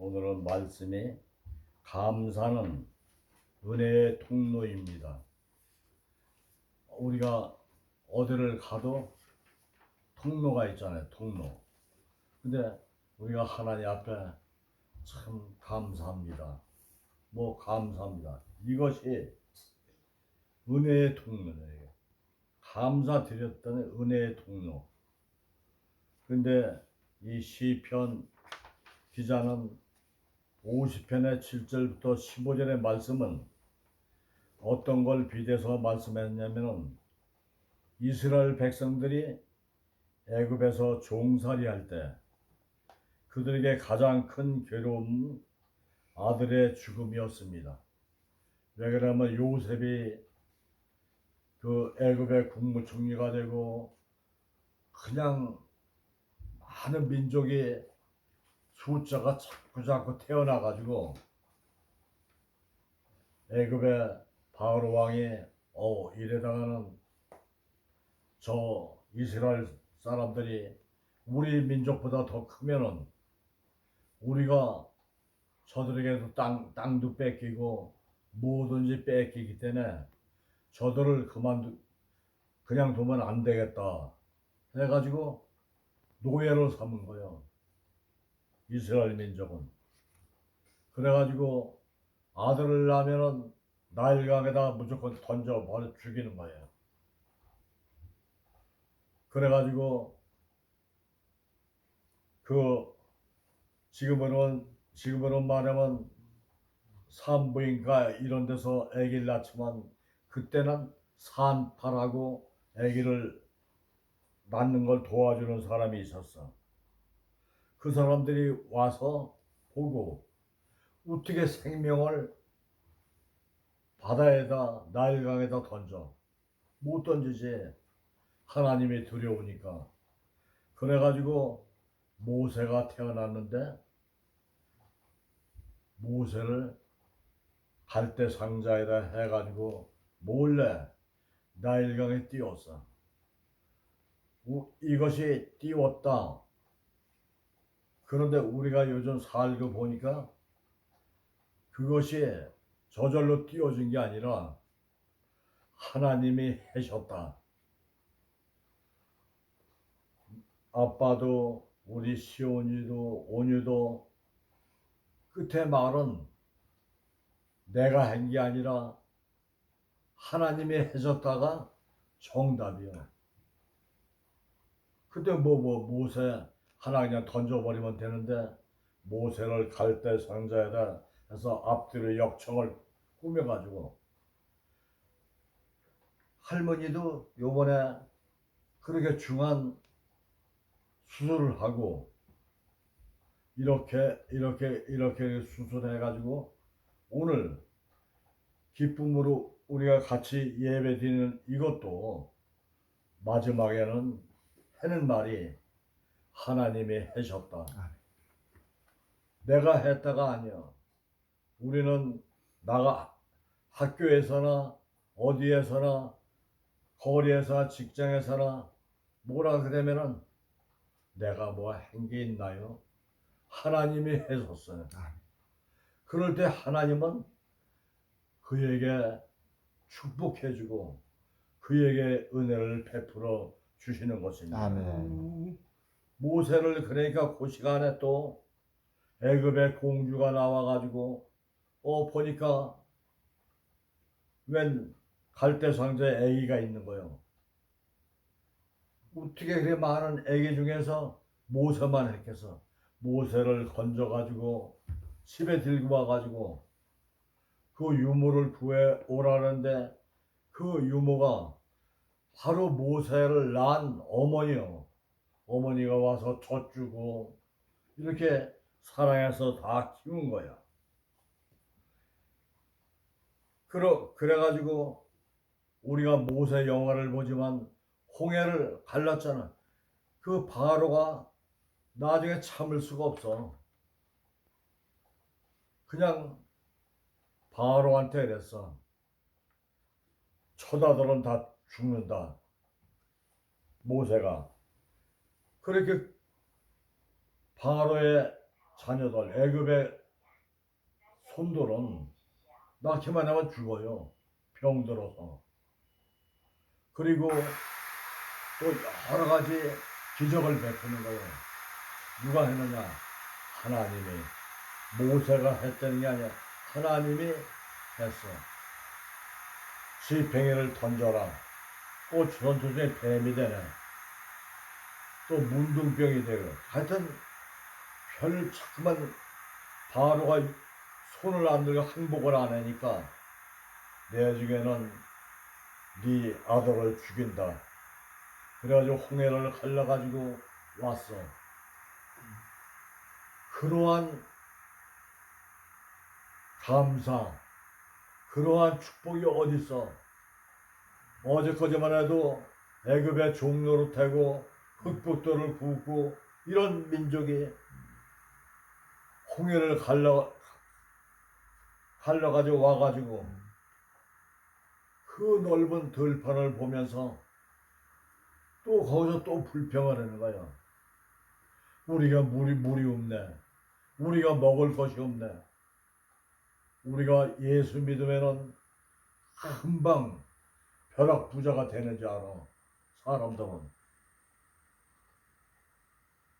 오늘은 말씀이 감사는 은혜의 통로입니다. 우리가 어디를 가도 통로가 있잖아요. 통로. 근데 우리가 하나님 앞에 참 감사합니다. 감사합니다. 이것이 은혜의 통로예요. 감사드렸던 은혜의 통로. 근데 이 시편 기자는 50편의 7절부터 15절의 말씀은 어떤 걸 비대서 말씀했냐면은 이스라엘 백성들이 애굽에서 종살이할 때 그들에게 가장 큰 괴로움은 아들의 죽음이었습니다. 왜 그러냐면 요셉이 그 애굽의 국무총리가 되고 그냥 많은 민족이 숫자가 자꾸 태어나가지고 애굽의 바로 왕이 이래다가는 저 이스라엘 사람들이 우리 민족보다 더 크면은 우리가 저들에게도 땅도 뺏기고 뭐든지 뺏기기 때문에 저들을 그냥 두면 안 되겠다 해가지고 노예로 삼은 거예요. 이스라엘 민족은. 그래가지고 아들을 낳으면은 나일강에다 무조건 던져버려 죽이는 거예요. 그래가지고 지금으로 말하면 산부인가 이런 데서 아기를 낳지만 그때는 산파라고 아기를 낳는 걸 도와주는 사람이 있었어. 그 사람들이 와서 보고 어떻게 생명을 바다에다 나일강에다 던져. 못 던지지. 하나님이 두려우니까. 그래가지고 모세가 태어났는데 모세를 갈대 상자에다 해가지고 몰래 나일강에 띄웠어. 이것이 띄웠다. 그런데 우리가 요즘 살고 보니까 그것이 저절로 띄워진 게 아니라 하나님이 하셨다. 아빠도 우리 시온이도 온유도 끝에 말은 내가 한 게 아니라 하나님이 해줬다가 정답이야. 그때 모세 하나 그냥 던져버리면 되는데 모세를 갈대 상자에다 해서 앞뒤로 역청을 꾸며가지고 할머니도 요번에 그렇게 중한 수술을 하고 이렇게 수술해가지고 오늘 기쁨으로 우리가 같이 예배 드리는 이것도 마지막에는 하는 말이 하나님이 하셨다. 내가 했다가 아니야. 우리는 학교에서나 어디에서나 거리에서나 직장에서나 뭐라 그러면은 내가 뭐 한 게 있나요? 하나님이 해줬어요. 그럴 때 하나님은 그에게 축복해주고 그에게 은혜를 베풀어 주시는 것입니다. 아멘. 모세를 그러니까 그 시간에 또 애굽의 공주가 나와가지고 보니까 웬 갈대상자에 아기가 있는 거예요. 어떻게 그렇게 많은 아기 중에서 모세만 했겠어. 모세를 건져가지고 집에 들고 와가지고 그 유모를 구해 오라는데 그 유모가 바로 모세를 낳은 어머니요. 어머니가 와서 젖주고 이렇게 사랑해서 다 키운 거야. 그래가지고 우리가 모세 영화를 보지만 홍해를 갈랐잖아. 그 바로가 나중에 참을 수가 없어. 그냥 바로한테 그랬어. 쳐다들은 다 죽는다. 모세가. 그렇게 바로의 자녀들, 애굽의 손들은 낳기만 하면 죽어요. 병들어서. 그리고 또 여러 가지 기적을 베푸는 거예요. 누가 했느냐? 하나님이. 모세가 했다는 게 아니라 하나님이 했어. 지팽이를 던져라. 또 전투 중에 뱀이 되네. 또 문둥병이 되고. 하여튼 별 자꾸만 바로가 손을 안 들고 항복을 안 하니까 내중에는 네 아들을 죽인다. 그래가지고 홍해를 갈라가지고 왔어. 그러한 감사, 그러한 축복이 어딨어. 어제까지만 해도 애굽의 종노릇하고 흑북들을 굽고 이런 민족이 홍해를 갈라가지고 와가지고 그 넓은 들판을 보면서 또 거기서 또 불평을 하는 거야. 우리가 물이 없네. 우리가 먹을 것이 없네. 우리가 예수 믿으면은 금방 벼락 부자가 되는 줄 알아. 사람들은.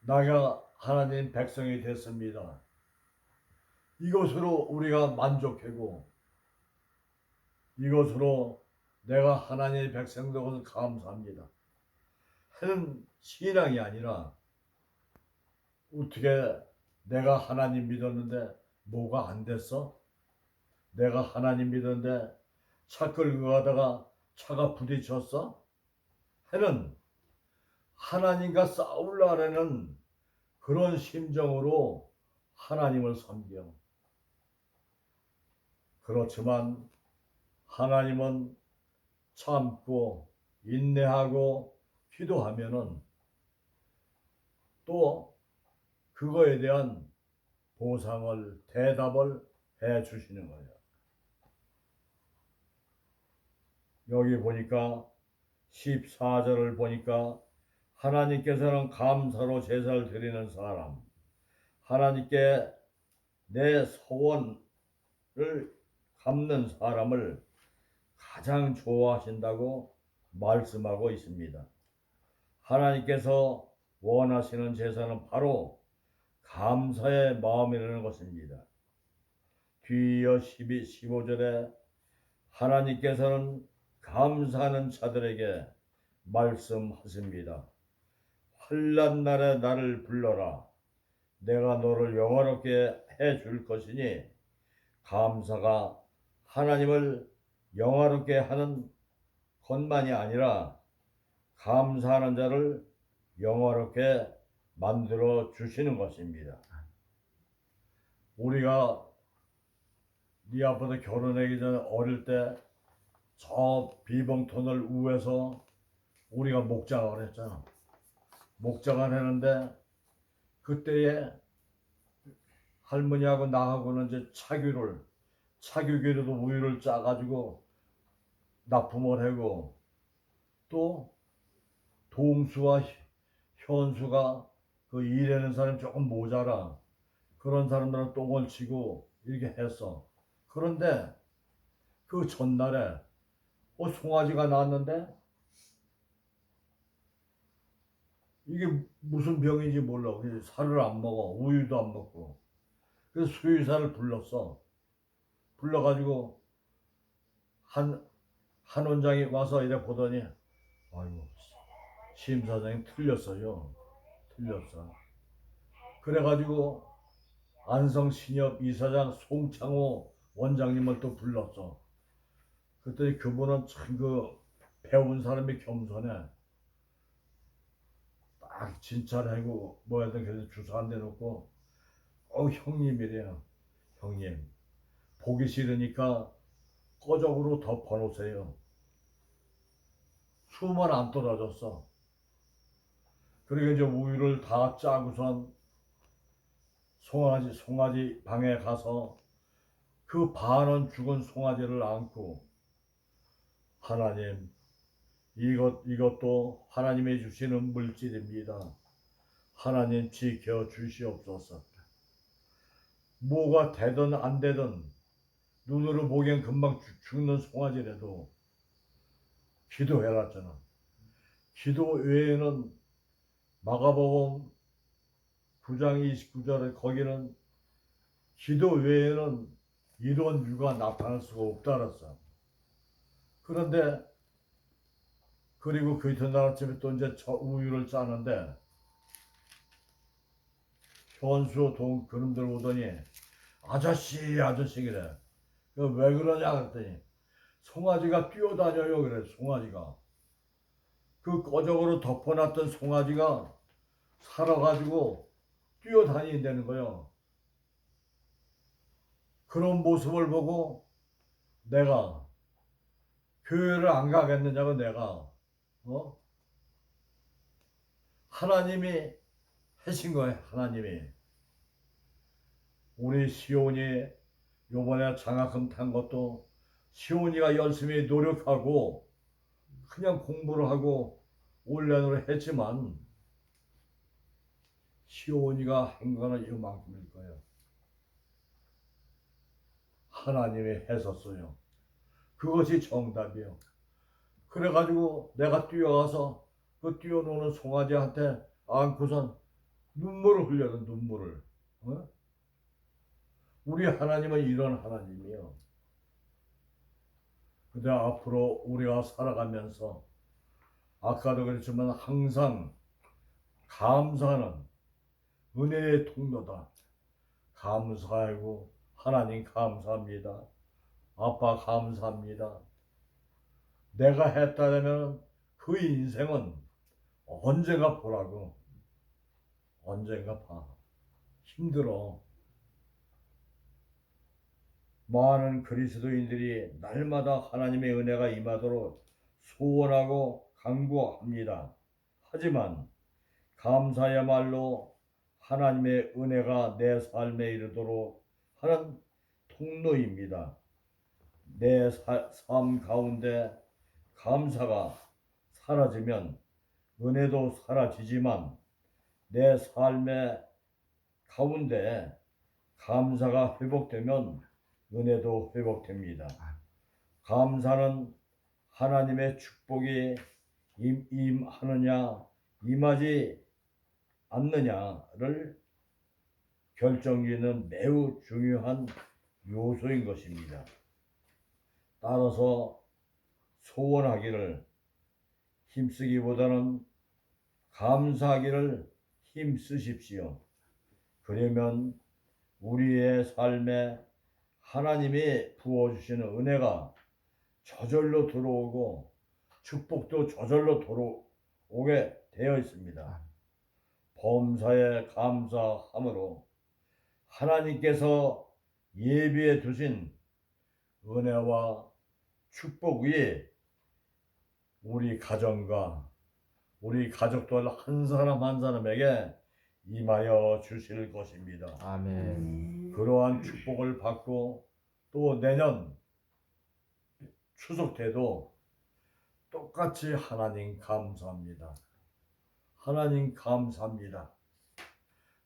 내가 하나님 백성이 됐습니다. 이것으로 우리가 만족하고 이것으로 내가 하나님의 백성 되어서 감사합니다. 하는 신앙이 아니라 어떻게 내가 하나님 믿었는데 뭐가 안 됐어? 내가 하나님 믿었는데 차 끌고 가다가 차가 부딪혔어? 하는 하나님과 싸우려는 그런 심정으로 하나님을 섬겨. 그렇지만 하나님은 참고 인내하고 기도하면은 또 그거에 대한 보상을 대답을 해 주시는 거예요. 여기 보니까 14절을 보니까 하나님께서는 감사로 제사를 드리는 사람, 하나님께 내 소원을 갚는 사람을 가장 좋아하신다고 말씀하고 있습니다. 하나님께서 원하시는 제사는 바로 감사의 마음이라는 것입니다. 뒤이어 15절에 하나님께서는 감사하는 자들에게 말씀하십니다. 환난 날에 나를 불러라. 내가 너를 영화롭게 해줄 것이니 감사가 하나님을 영화롭게 하는 것만이 아니라 감사하는 자를 영화롭게 만들어 주시는 것입니다. 우리가 네 아빠도 결혼하기 전에 어릴 때 저 비봉톤을 우에서 우리가 목장을 했잖아. 목장을 했는데 그때에 할머니하고 나하고는 이제 차규기로도 우유를 짜가지고 납품을 하고 또 동수와 현수가 그 일하는 사람이 조금 모자라. 그런 사람들은 똥을 치고 이렇게 했어. 그런데 그 전날에 송아지가 낳았는데 이게 무슨 병인지 몰라. 살을 안 먹어. 우유도 안 먹고. 그래서 수의사를 불렀어. 불러가지고 한 원장이 와서 이래 보더니 아이고 심사장이 틀렸어요. 틀렸어. 그래가지고 안성신협 이사장 송창호 원장님을 또 불렀어. 그랬더니 그분은 참 배운 사람이 겸손해. 딱 진찰하고 뭐하든 그래서 주사 한 대 놓고 형님이래요. 형님 보기 싫으니까 꺼적으로 덮어놓으세요. 숨은 안 떨어졌어. 그리고 이제 우유를 다 짜고선 송아지 방에 가서 그 반은 죽은 송아지를 안고 하나님 이것도 하나님이 주시는 물질입니다. 하나님 지켜 주시옵소서. 뭐가 되든 안 되든 눈으로 보기엔 금방 죽는 송아지라도 기도해놨잖아. 기도 외에는 마가복음 9장 29절에 거기는 기도 외에는 이런 유가 나타날 수가 없다 그랬어. 그런데 그리고 그 이튿날 아침에 또 이제 우유를 짜는데 현수 동 그놈들 오더니 아저씨 그래. 왜 그러냐 그랬더니 송아지가 뛰어다녀요 그래. 송아지가 그 꺼적으로 덮어놨던 송아지가 살아가지고 뛰어다닌다는 거요. 그런 모습을 보고 내가 교회를 안 가겠느냐고 내가 하나님이 하신 거예요. 하나님이 우리 시온이 요번에 장학금 탄 것도 시온이가 열심히 노력하고 그냥 공부를 하고 온라인으로 했지만 시온이가 한 거는 이만큼일 거예요. 하나님이 했었어요. 그것이 정답이에요. 그래가지고 내가 뛰어가서 그 뛰어노는 송아지한테 안고선 눈물을 흘려요. 눈물을. 우리 하나님은 이런 하나님이요. 근데 앞으로 우리가 살아가면서 아까도 그랬지만 항상 감사는 은혜의 통로다. 감사하고 하나님 감사합니다. 아빠 감사합니다. 내가 했다면 그 인생은 언젠가 보라고. 언젠가 봐. 힘들어. 많은 그리스도인들이 날마다 하나님의 은혜가 임하도록 소원하고 간구합니다. 하지만 감사야말로 하나님의 은혜가 내 삶에 이르도록 하는 통로입니다. 내 삶 가운데 감사가 사라지면 은혜도 사라지지만 내 삶의 가운데 감사가 회복되면 은혜도 회복됩니다. 감사는 하나님의 축복이 임하느냐 임하지 않느냐를 결정짓는 매우 중요한 요소인 것입니다. 따라서 소원하기를 힘쓰기보다는 감사하기를 힘쓰십시오. 그러면 우리의 삶에 하나님이 부어주시는 은혜가 저절로 들어오고 축복도 저절로 들어오게 되어 있습니다. 범사에 감사함으로 하나님께서 예비해 두신 은혜와 축복 위에 우리 가정과 우리 가족들 한 사람 한 사람에게 임하여 주실 것입니다. 아멘. 그러한 축복을 받고 또 내년 추석 때도 똑같이 하나님 감사합니다. 하나님 감사합니다.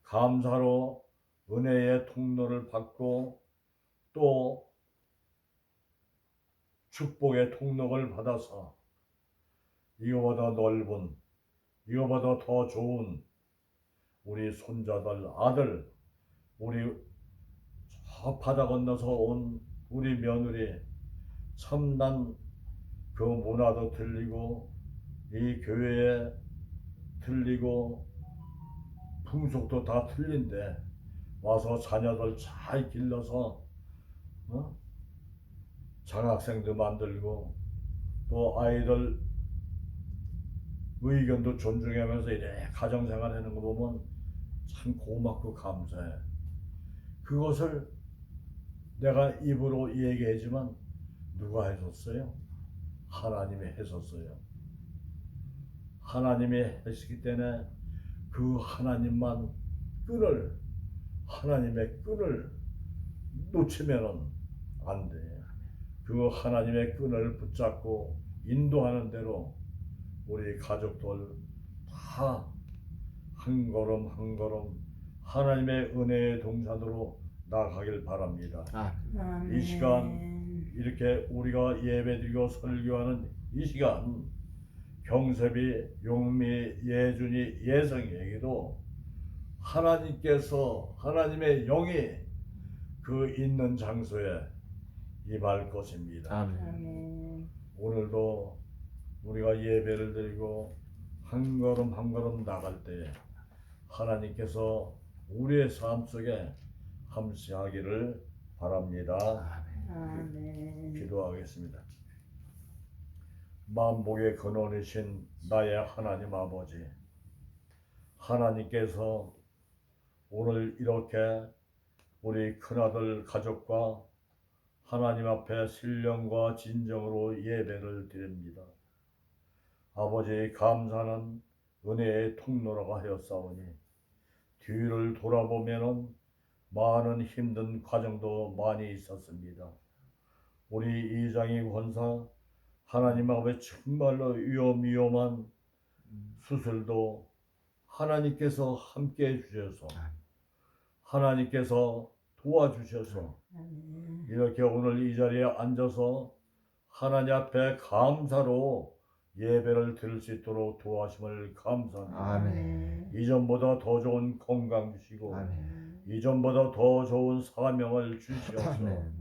감사로 은혜의 통로를 받고 또 축복의 통로를 받아서 이거보다 넓은, 이거보다 더 좋은 우리 손자들, 아들, 우리 저 바다 건너서 온 우리 며느리 참난 그 문화도 들리고 이 교회에 들리고 풍속도 다 틀린데 와서 자녀들 잘 길러서 장학생도 만들고 또 아이들 의견도 존중하면서 이래 가정생활 하는 거 보면 참 고맙고 감사해. 그것을 내가 입으로 얘기하지만 누가 해줬어요? 하나님이 해줬어요. 하나님이 했기 때문에 그 하나님만 하나님의 끈을 놓치면은 안 돼. 그 하나님의 끈을 붙잡고 인도하는 대로 우리 가족들 다 한 걸음 한 걸음 하나님의 은혜의 동산으로 나가길 바랍니다. 아멘. 이 시간 이렇게 우리가 예배드리고 설교하는 이 시간 경섭이, 용미, 예준이, 예성이에게도 하나님께서 하나님의 영이 그 있는 장소에 임할 것입니다. 아멘. 아멘. 오늘도 우리가 예배를 드리고 한 걸음 한 걸음 나갈 때 하나님께서 우리의 삶 속에 함께하기를 바랍니다. 아멘. 기도하겠습니다. 만복의 근원이신 나의 하나님 아버지, 하나님께서 오늘 이렇게 우리 큰아들 가족과 하나님 앞에 신령과 진정으로 예배를 드립니다. 아버지, 감사는 은혜의 통로라고 하였사오니 뒤를 돌아보면 많은 힘든 과정도 많이 있었습니다. 우리 이장희 권사, 하나님 앞에 정말로 위험한 수술도 하나님께서 함께 해주셔서 하나님께서 도와주셔서 아멘. 이렇게 오늘 이 자리에 앉아서 하나님 앞에 감사로 예배를 드릴 수 있도록 도와심을 감사합니다. 아멘. 이전보다 더 좋은 건강 주시고 아멘. 이전보다 더 좋은 사명을 주시옵소서. 아멘.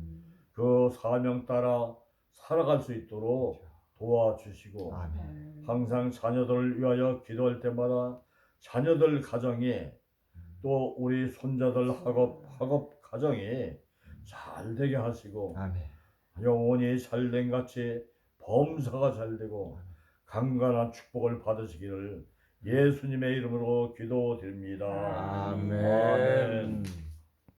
그 사명 따라 살아갈 수 있도록 도와주시고 아멘. 항상 자녀들을 위하여 기도할 때마다 자녀들 가정이 또 우리 손자들 학업 가정이 잘 되게 하시고 아멘. 영혼이 잘된 같이 범사가 잘 되고 강건한 축복을 받으시기를 예수님의 이름으로 기도드립니다. 아멘. 아멘.